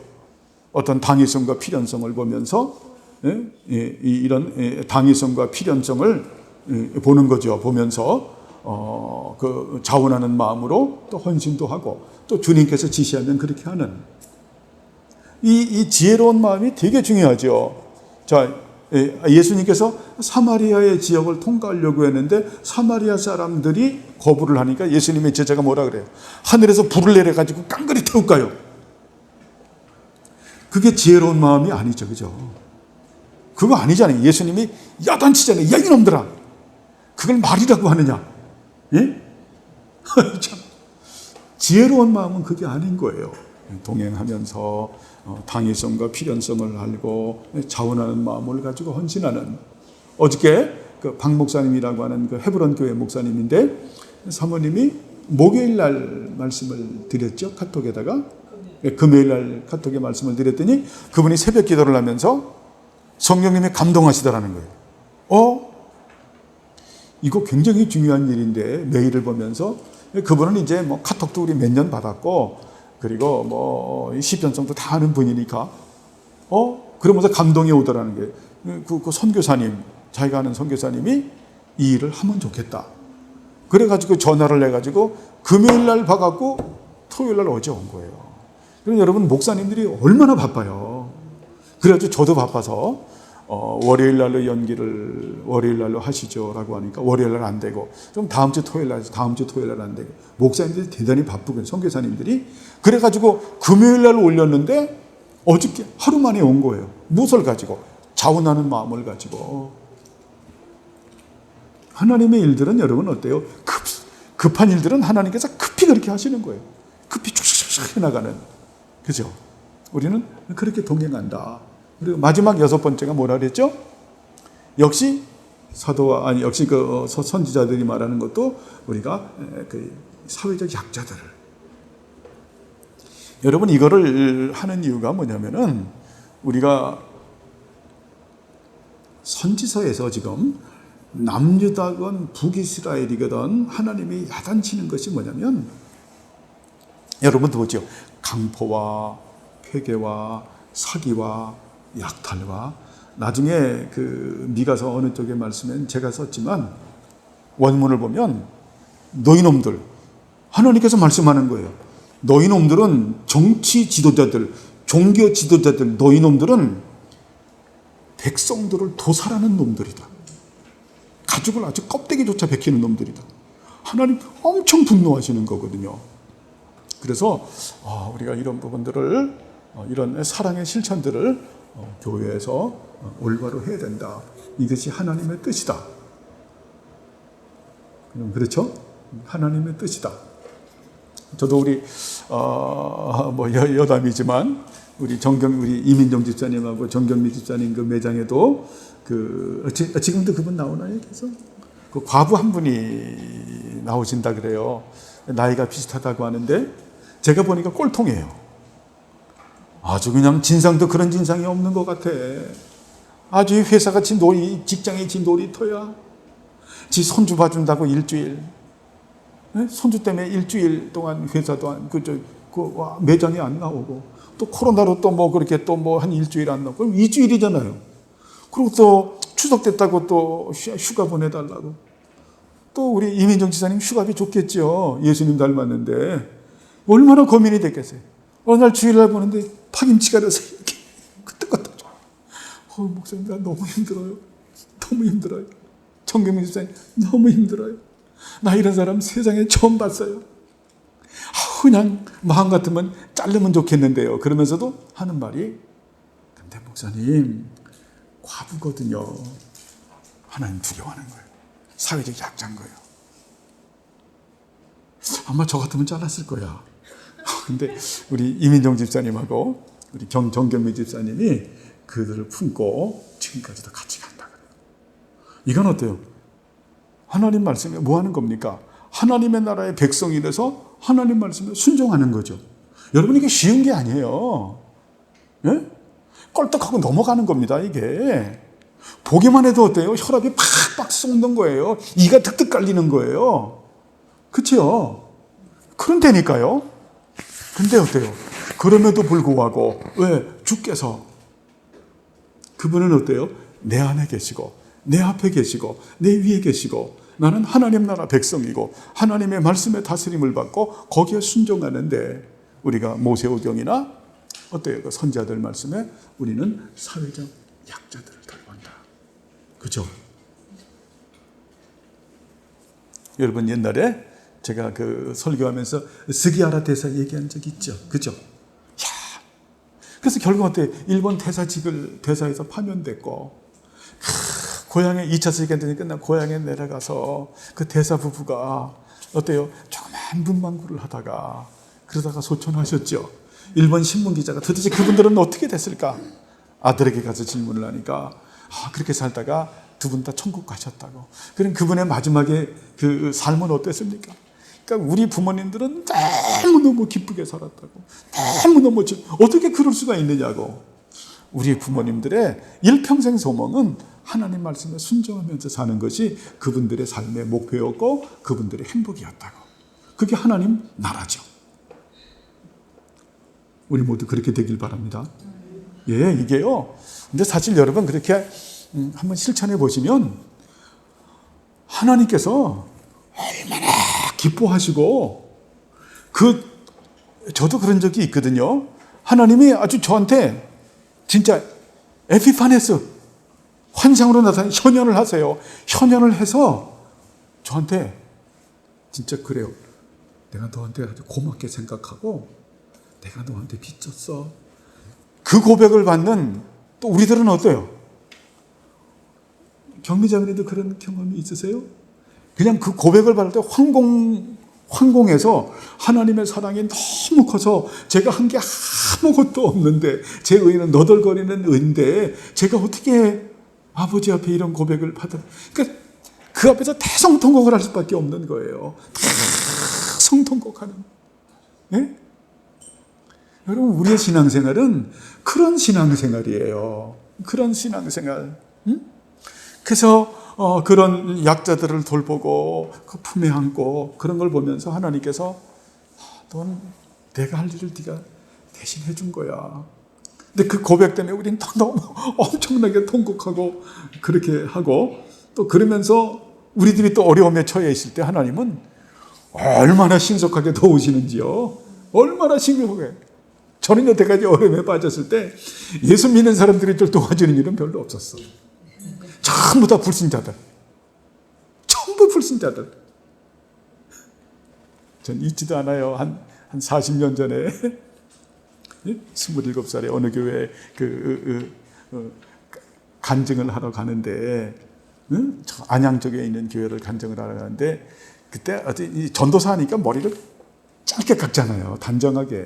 어떤 당위성과 필연성을 보면서 이런 당위성과 필연성을 보는 거죠. 보면서 그 자원하는 마음으로 또 헌신도 하고, 또 주님께서 지시하면 그렇게 하는 이 지혜로운 마음이 되게 중요하죠. 자, 예수님께서 사마리아의 지역을 통과하려고 했는데 사마리아 사람들이 거부를 하니까 예수님의 제자가 뭐라 그래요? 하늘에서 불을 내려가지고 깡그리 태울까요? 그게 지혜로운 마음이 아니죠. 그죠? 그거 아니잖아요. 예수님이 야단치잖아요. 야, 이놈들아! 그걸 말이라고 하느냐? 예? 참, 지혜로운 마음은 그게 아닌 거예요. 동행하면서 당위성과 필연성을 알고 자원하는 마음을 가지고 헌신하는. 어저께 그 박 목사님이라고 하는 그 헤브론 교회 목사님인데, 사모님이 목요일 날 말씀을 드렸죠. 카톡에다가. 금요일 날 카톡에 말씀을 드렸더니 그분이 새벽 기도를 하면서 성령님이 감동하시더라는 거예요. 이거 굉장히 중요한 일인데, 메일을 보면서 그분은 이제 뭐 카톡도 우리 몇 년 받았고, 그리고 뭐 시편성도 다 아는 분이니까 그러면서 감동이 오더라는 게, 그 선교사님, 자기가 아는 선교사님이 이 일을 하면 좋겠다. 그래가지고 전화를 해가지고 금요일 날 봐갖고 토요일 날 어제 온 거예요. 그럼 여러분, 목사님들이 얼마나 바빠요. 그래가지고 저도 바빠서 월요일 날로 연기를 월요일 날로 하시죠라고 하니까 월요일 날 안 되고, 좀 다음 주 토요일 날, 다음 주 토요일 날 안 되고, 목사님들이 대단히 바쁘고 선교사님들이. 그래가지고 금요일 날 올렸는데 어저께 하루 만에 온 거예요. 무엇을 가지고? 자원하는 마음을 가지고. 하나님의 일들은 여러분 어때요? 급한 일들은 하나님께서 급히 그렇게 하시는 거예요. 급히 쭉쭉쭉 해나가는. 그죠? 우리는 그렇게 동행한다. 그리고 마지막 6번째가 뭐라 그랬죠? 역시 역시 그 선지자들이 말하는 것도 우리가 그 사회적 약자들을. 여러분 이거를 하는 이유가 뭐냐면은 우리가 선지서에서 지금 남유다건 북이스라엘이거든 하나님이 야단치는 것이 뭐냐면 여러분도 보죠. 강포와 회개와 사기와 약탈과 나중에 그 미가서 어느 쪽의 말씀엔 제가 썼지만 원문을 보면 너희놈들 하나님께서 말씀하는 거예요. 너희놈들은 정치 지도자들 종교 지도자들 너희놈들은 백성들을 도살하는 놈들이다. 가죽을 아주 껍데기조차 베끼는 놈들이다. 하나님 엄청 분노하시는 거거든요. 그래서 우리가 이런 부분들을 이런 사랑의 실천들을 교회에서 올바로 해야 된다. 이것이 하나님의 뜻이다. 그렇죠? 하나님의 뜻이다. 저도 우리 여담이지만 우리 이민정 집사님하고 정경미 집사님 그 매장에도 지금도 그분 나오나요? 계속 그 과부 한 분이 나오신다 그래요. 나이가 비슷하다고 하는데 제가 보니까 꼴통이에요. 아주 그냥 진상도 그런 진상이 없는 것 같아. 아주 회사가 직장이 지 놀이터야. 지 손주 봐준다고 일주일. 네? 손주 때문에 일주일 동안 회사도 매장에 안 나오고 또 코로나로 또 뭐 그렇게 또 뭐 한 일주일 안 나오고 그럼 2주일이잖아요. 그리고 또 추석 됐다고 또 휴가 보내달라고. 또 우리 이민정 지사님 휴가비 좋겠죠. 예수님 닮았는데 얼마나 고민이 됐겠어요. 어느 날 주일날 보는데 파김치가 돼서 이렇게 그때 갖다 줘. 목사님 나 너무 힘들어요. 너무 힘들어요. 정경민 집사님 너무 힘들어요. 나 이런 사람 세상에 처음 봤어요. 그냥 마음 같으면 자르면 좋겠는데요. 그러면서도 하는 말이 근데 목사님 과부거든요. 하나님 두려워하는 거예요. 사회적 약자인 거예요. 아마 저 같으면 잘랐을 거야. 근데 우리 이민정 집사님하고 우리 정경미 집사님이 그들을 품고 지금까지도 같이 간다 그래요. 이건 어때요? 하나님 말씀에 뭐 하는 겁니까? 하나님의 나라의 백성이 돼서 하나님 말씀에 순종하는 거죠. 여러분 이게 쉬운 게 아니에요. 예? 껄떡하고 넘어가는 겁니다. 이게 보기만 해도 어때요? 혈압이 팍팍 쏟는 거예요. 이가 득득 깔리는 거예요. 그렇죠? 그런데니까요. 근데 어때요? 그럼에도 불구하고 왜? 주께서 그분은 어때요? 내 안에 계시고 내 앞에 계시고 내 위에 계시고 나는 하나님 나라 백성이고 하나님의 말씀에 다스림을 받고 거기에 순종하는데 우리가 모세오경이나 어때요? 그 선지자들 말씀에 우리는 사회적 약자들을 돌본다. 그죠? 여러분 옛날에 제가 그 설교하면서 스기야라 대사 얘기한 적 있죠. 그죠? 그래서 결국 어때? 일본 대사에서 파면됐고 고향에 2차 세계대전이 끝나고 고향에 내려가서 그 대사 부부가 어때요? 조그만 문방구를 하다가 그러다가 소천하셨죠. 일본 신문 기자가 도대체 그분들은 어떻게 됐을까? 아들에게 가서 질문을 하니까 그렇게 살다가 두 분 다 천국 가셨다고. 그럼 그분의 마지막에 그 삶은 어땠습니까? 그러니까 우리 부모님들은 너무너무 기쁘게 살았다고. 너무너무 어떻게 그럴 수가 있느냐고. 우리 부모님들의 일평생 소망은 하나님 말씀에 순종하면서 사는 것이 그분들의 삶의 목표였고 그분들의 행복이었다고. 그게 하나님 나라죠. 우리 모두 그렇게 되길 바랍니다. 예, 이게요. 근데 사실 여러분 그렇게 한번 실천해 보시면 하나님께서 얼마나 기뻐하시고 저도 그런 적이 있거든요. 하나님이 아주 저한테 진짜 에피파네스 환상으로 나타나는 현현을 하세요. 현현을 해서 저한테 진짜 그래요. 내가 너한테 아주 고맙게 생각하고 내가 너한테 빚졌어. 그 고백을 받는 또 우리들은 어때요? 경미자매도 그런 경험이 있으세요? 그냥 그 고백을 받을 때 황공해서 하나님의 사랑이 너무 커서 제가 한 게 아무것도 없는데, 제 의는 너덜거리는 의인데 제가 어떻게 아버지 앞에 이런 고백을 그러니까 그 앞에서 대성통곡을 할 수밖에 없는 거예요. 대성통곡하는. 예? 여러분, 우리의 신앙생활은 그런 신앙생활이에요. 그런 신앙생활. 응? 그래서 그런 약자들을 돌보고 그 품에 안고 그런 걸 보면서 하나님께서 넌 내가 할 일을 네가 대신 해준 거야. 근데 그 고백 때문에 우리는 너무 엄청나게 통곡하고 그렇게 하고, 또 그러면서 우리들이 또 어려움에 처해 있을 때 하나님은 얼마나 신속하게 도우시는지요. 얼마나 신속하게. 저는 여태까지 어려움에 빠졌을 때 예수 믿는 사람들이 좀 도와주는 일은 별로 없었어. 전부 다 불신자들. 전부 불신자들. 전 잊지도 않아요. 한 40년 전에 27살에 어느 교회에 간증을 하러 가는데, 안양 쪽에 있는 교회를 간증을 하러 가는데, 그때 어디 전도사 하니까 머리를 짧게 깎잖아요. 단정하게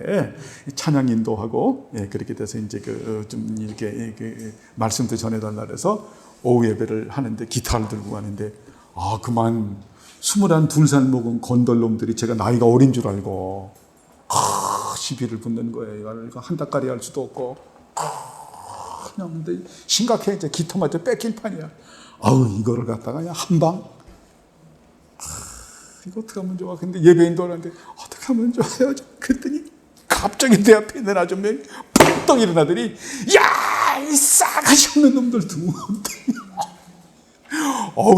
찬양 인도하고, 그렇게 돼서 이제 좀 이렇게 말씀도 전해달라 그래서 오후 예배를 하는데 기타를 들고 가는데, 그만 22살 먹은 건달놈들이 제가 나이가 어린 줄 알고 시비를 붙는 거예요. 이거 한 달까리 할 수도 없고, 그냥 근데 심각해. 이제 기타마저 뺏길 판이야. 이거를 갖다가 그냥 한 방. 이거 어떻게 하면 좋아? 근데 예배인도 하는데 어떻게 하면 좋아요? 그랬더니 갑자기 내 앞에 있는 아줌마이 푹떡 일어나더니, 야, 이 싸가지 없는 놈들 두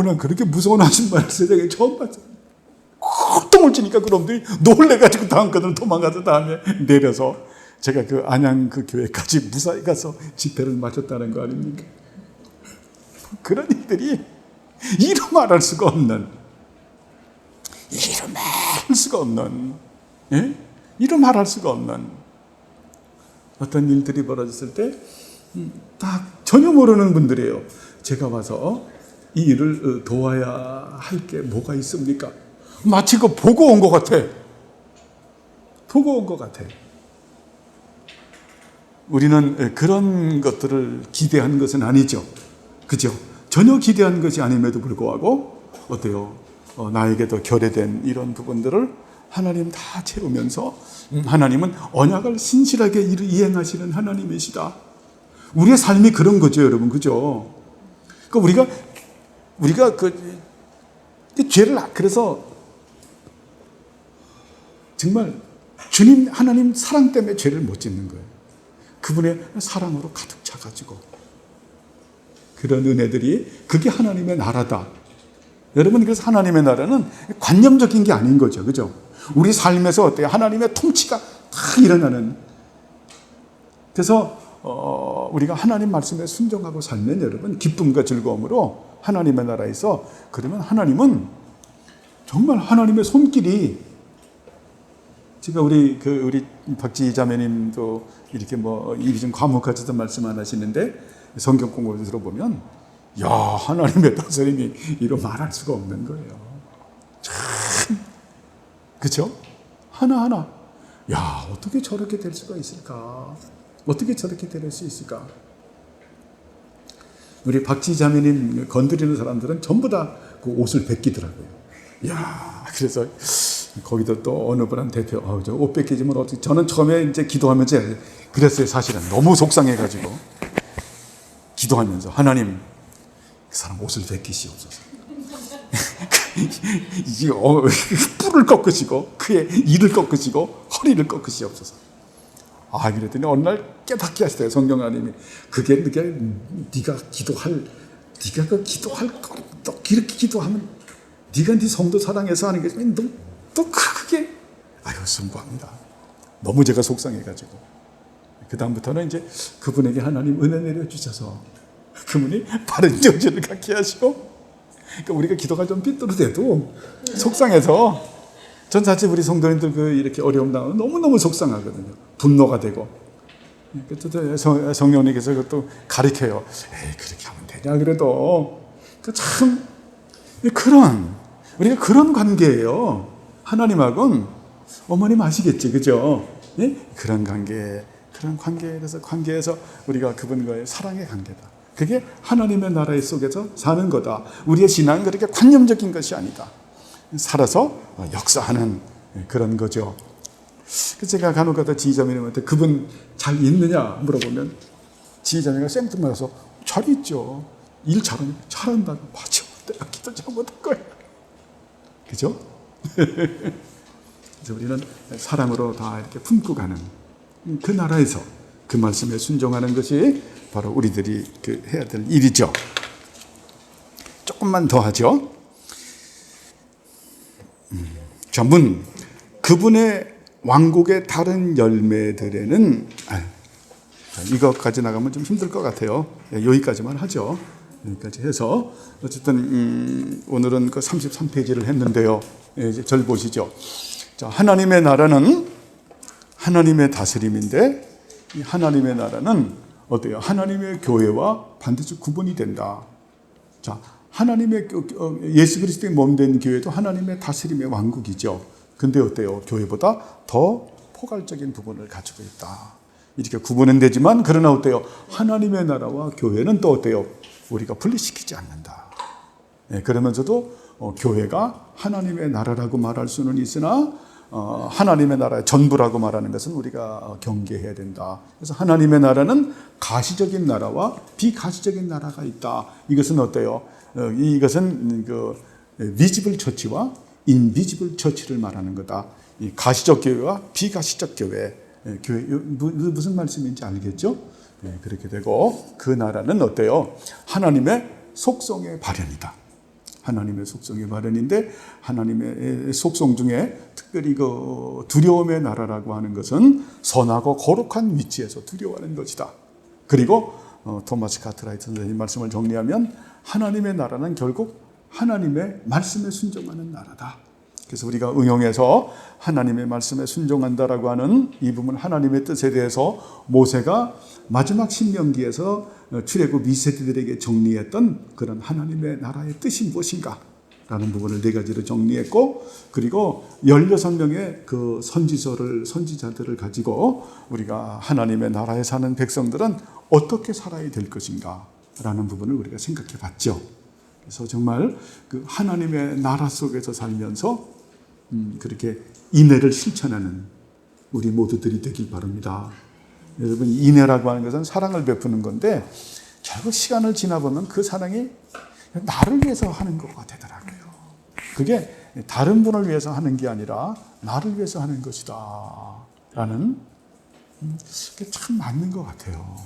난 그렇게 무서운 아줌마를 세상에 처음 봤어요. 똥을 치니까 그놈들이 놀래가지고 다음 건을 도망가서 다음에 내려서 제가 그 안양 그 교회까지 무사히 가서 집회를 마쳤다는 거 아닙니까? 그런 일들이 이루 말할 수가 없는, 이루 말할 수가 없는, 이루 말할 수가 없는 어떤 일들이 벌어졌을 때 딱 전혀 모르는 분들이에요. 제가 와서 이 일을 도와야 할 게 뭐가 있습니까? 마치 그 보고 온 것 같아. 보고 온 것 같아. 우리는 그런 것들을 기대한 것은 아니죠. 그죠? 전혀 기대한 것이 아님에도 불구하고 어때요? 나에게도 결여된 이런 부분들을 하나님 다 채우면서 하나님은 언약을 신실하게 이행하시는 하나님이시다. 우리의 삶이 그런 거죠, 여러분. 그죠? 그러니까 우리가 그 죄를, 그래서 정말 주님 하나님 사랑 때문에 죄를 못 짓는 거예요. 그분의 사랑으로 가득 차가지고. 그런 은혜들이, 그게 하나님의 나라다. 여러분, 그래서 하나님의 나라는 관념적인 게 아닌 거죠. 그죠? 우리 삶에서 어때요? 하나님의 통치가 다 일어나는. 그래서 우리가 하나님 말씀에 순종하고 살면 여러분 기쁨과 즐거움으로 하나님의 나라에서, 그러면 하나님은 정말 하나님의 손길이, 제가 우리 박지희 자매님도 이렇게 입이 좀 과묵하셔서 말씀 안 하시는데 성경 공부를 들어보면, 야, 하나님의 다스림이 이로 말할 수가 없는 거예요. 참, 그렇죠? 하나하나, 야, 어떻게 저렇게 될 수가 있을까? 어떻게 저렇게 될 수 있을까? 우리 박지희 자매님 건드리는 사람들은 전부 다 그 옷을 벗기더라고요. 야, 그래서 거기도 또 어느 분한 대표, 저 옷 벗기지면 어떻게, 저는 처음에 이제 기도하면서 그랬어요. 사실은 너무 속상해가지고 기도하면서, 하나님, 그 사람 옷을 벗기시옵소서. 뿔을 꺾으시고 그의 이를 꺾으시고 허리를 꺾으시옵소서. 그랬더니 어느 날 깨닫게 하시대요. 성경 하나님이, 그게 네가 그 기도할 거, 또 이렇게 기도하면 네가 네 성도 사랑해서 하는 게 또 크게, 순부합니다. 너무 제가 속상해가지고 그 다음부터는 이제 그분에게 하나님 은혜 내려주셔서 그분이 바른 정신을 갖게 하시고, 그러니까 우리가 기도가 좀 삐뚤어져도 속상해서, 전 사실 우리 성도님들 이렇게 어려움 당하면 너무너무 속상하거든요. 분노가 되고. 그래서 성령님께서 그것도 가르쳐요. 그렇게 하면 되냐, 그래도. 참, 그런 우리가 그런 관계예요. 하나님하고는 어머님 아시겠지, 그죠? 예? 그런 관계에서 우리가 그분과의 사랑의 관계다. 그게 하나님의 나라 속에서 사는 거다. 우리의 신앙은 그렇게 관념적인 것이 아니다. 살아서 역사하는 그런 거죠. 제가 간혹가다 지휘자매님한테 그분 잘 있느냐 물어보면 지휘자매가 생뚱맞아서 잘 있죠. 일 잘한다고. 맞아. 내가 기도 잘못한 거야. 그죠? 그래서 우리는 사랑으로 다 이렇게 품고 가는 그 나라에서 그 말씀에 순종하는 것이 바로 우리들이 해야 될 일이죠. 조금만 더 하죠. 전문 그분의 왕국의 다른 열매들에는 이것까지 나가면 좀 힘들 것 같아요. 여기까지만 하죠. 여기까지 해서 어쨌든 오늘은 그 33페이지를 했는데요. 이제 절 보시죠. 자, 하나님의 나라는 하나님의 다스림인데 이 하나님의 나라는 어때요? 하나님의 교회와 반드시 구분이 된다. 자, 하나님의 예수 그리스도의 몸된 교회도 하나님의 다스림의 왕국이죠. 근데 어때요? 교회보다 더 포괄적인 부분을 가지고 있다. 이렇게 구분은 되지만 그러나 어때요? 하나님의 나라와 교회는 또 어때요? 우리가 분리시키지 않는다. 네, 그러면서도 교회가 하나님의 나라라고 말할 수는 있으나 하나님의 나라의 전부라고 말하는 것은 우리가 경계해야 된다. 그래서 하나님의 나라는 가시적인 나라와 비가시적인 나라가 있다. 이것은 어때요? 이것은 그 비지블 처치와 인비지블 처치를 말하는 거다. 이 가시적 교회와 비가시적 교회. 교회 무슨 말씀인지 알겠죠? 네, 그렇게 되고 그 나라는 어때요? 하나님의 속성의 발현이다. 하나님의 속성의 발현인데 하나님의 속성 중에 특별히 그 두려움의 나라라고 하는 것은 선하고 거룩한 위치에서 두려워하는 것이다. 그리고 토마스 카트라이트 선생님 말씀을 정리하면 하나님의 나라는 결국 하나님의 말씀에 순종하는 나라다. 그래서 우리가 응용해서 하나님의 말씀에 순종한다라고 하는 이 부분 하나님의 뜻에 대해서 모세가 마지막 신명기에서 출애굽 2세대들에게 정리했던 그런 하나님의 나라의 뜻이 무엇인가 라는 부분을 네 가지로 정리했고 그리고 16명의 그 선지자들을 가지고 우리가 하나님의 나라에 사는 백성들은 어떻게 살아야 될 것인가 라는 부분을 우리가 생각해 봤죠. 그래서 정말 그 하나님의 나라 속에서 살면서 그렇게 인애를 실천하는 우리 모두들이 되길 바랍니다. 여러분, 인애라고 하는 것은 사랑을 베푸는 건데 결국 시간을 지나보면 그 사랑이 나를 위해서 하는 거가 되더라고요. 그게 다른 분을 위해서 하는 게 아니라 나를 위해서 하는 것이다 라는 그게 참 맞는 것 같아요.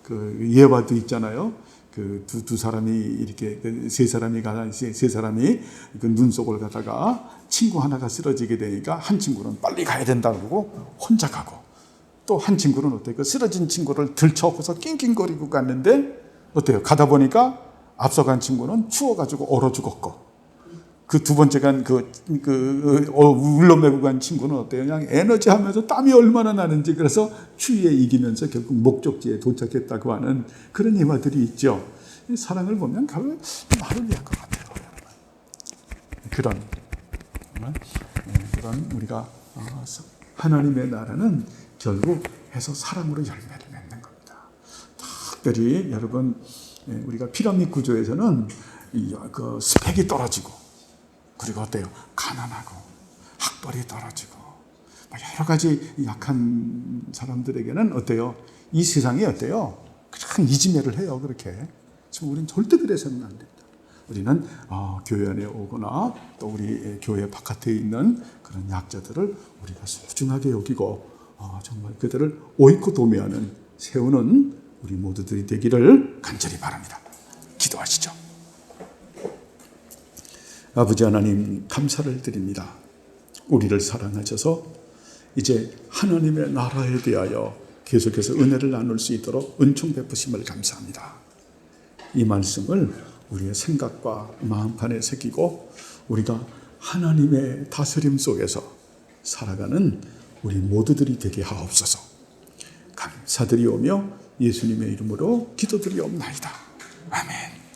그 예화도 있잖아요. 그 두 사람이 이렇게 세 사람이 그 눈 속을 가다가 친구 하나가 쓰러지게 되니까 한 친구는 빨리 가야 된다고 혼자 가고 또 한 친구는 어때요? 그 쓰러진 친구를 들쳐서 낑낑거리고 갔는데 어때요? 가다 보니까 앞서간 친구는 추워가지고 얼어 죽었고 그 두 번째 간 울러매고 간 친구는 어때요? 그냥 에너지하면서 땀이 얼마나 나는지 그래서 추위에 이기면서 결국 목적지에 도착했다고 하는 그런 예화들이 있죠. 사랑을 보면 결국 나를 위한 것 같아요. 그런 우리가 하나님의 나라는 결국 해서 사랑으로 열매를 맺는 겁니다. 특별히 여러분 우리가 피라미드 구조에서는 그 스펙이 떨어지고 그리고 어때요? 가난하고 학벌이 떨어지고 여러 가지 약한 사람들에게는 어때요? 이 세상이 어때요? 그냥 이지매를 해요. 그렇게. 지금 우리는 절대 그래서는 안 된다. 우리는 교회 안에 오거나 또 우리 교회 바깥에 있는 그런 약자들을 우리가 소중하게 여기고 정말 그들을 옳고 도매하는 세우는 우리 모두들이 되기를 간절히 바랍니다. 기도하시죠. 아버지 하나님 감사를 드립니다. 우리를 사랑하셔서 이제 하나님의 나라에 대하여 계속해서 은혜를 나눌 수 있도록 은총 베푸심을 감사합니다. 이 말씀을 우리의 생각과 마음판에 새기고 우리가 하나님의 다스림 속에서 살아가는 우리 모두들이 되게 하옵소서. 감사드리오며 예수님의 이름으로 기도드리옵나이다. 아멘.